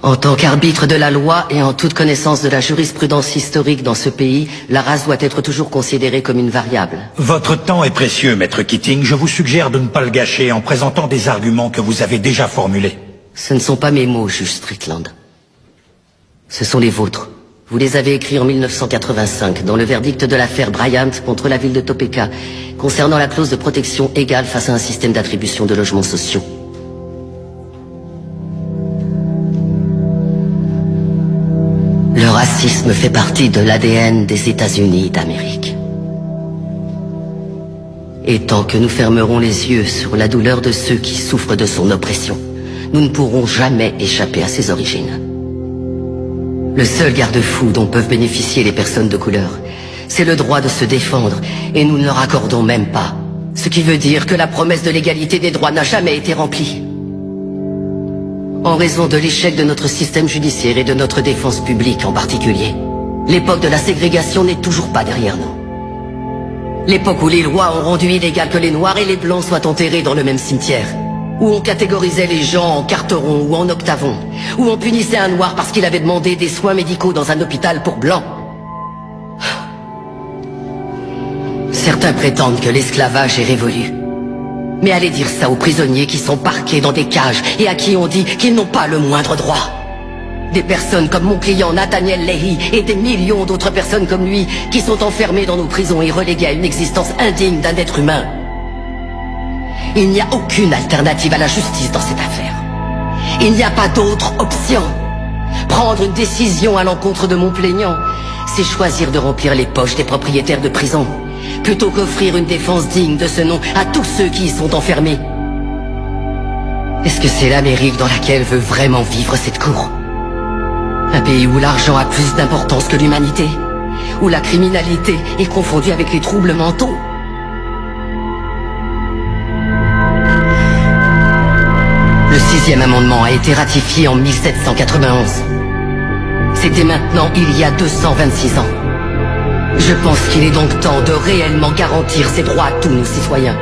En tant qu'arbitre de la loi et en toute connaissance de la jurisprudence historique dans ce pays, la race doit être toujours considérée comme une variable. Votre temps est précieux, Maître Keating. Je vous suggère de ne pas le gâcher en présentant des arguments que vous avez déjà formulés. Ce ne sont pas mes mots, juge Strickland. Ce sont les vôtres. Vous les avez écrits en 1985, dans le verdict de l'affaire Bryant contre la ville de Topeka, concernant la clause de protection égale face à un système d'attribution de logements sociaux. Le racisme fait partie de l'ADN des États-Unis d'Amérique. Et tant que nous fermerons les yeux sur la douleur de ceux qui souffrent de son oppression, nous ne pourrons jamais échapper à ses origines. Le seul garde-fou dont peuvent bénéficier les personnes de couleur, c'est le droit de se défendre, et nous ne leur accordons même pas. Ce qui veut dire que la promesse de l'égalité des droits n'a jamais été remplie. En raison de l'échec de notre système judiciaire et de notre défense publique en particulier, l'époque de la ségrégation n'est toujours pas derrière nous. L'époque où les lois ont rendu illégal que les noirs et les blancs soient enterrés dans le même cimetière, où on catégorisait les gens en carterons ou en octavons, où on punissait un noir parce qu'il avait demandé des soins médicaux dans un hôpital pour blancs. Certains prétendent que l'esclavage est révolu. Mais allez dire ça aux prisonniers qui sont parqués dans des cages et à qui on dit qu'ils n'ont pas le moindre droit. Des personnes comme mon client Nathaniel Leahy et des millions d'autres personnes comme lui qui sont enfermées dans nos prisons et reléguées à une existence indigne d'un être humain. Il n'y a aucune alternative à la justice dans cette affaire. Il n'y a pas d'autre option. Prendre une décision à l'encontre de mon plaignant, c'est choisir de remplir les poches des propriétaires de prisons, plutôt qu'offrir une défense digne de ce nom à tous ceux qui y sont enfermés. Est-ce que c'est l'Amérique dans laquelle veut vraiment vivre cette cour? Un pays où l'argent a plus d'importance que l'humanité? Où la criminalité est confondue avec les troubles mentaux? Le 6e amendement a été ratifié en 1791. C'était maintenant il y a 226 ans. Je pense qu'il est donc temps de réellement garantir ces droits à tous nos citoyens.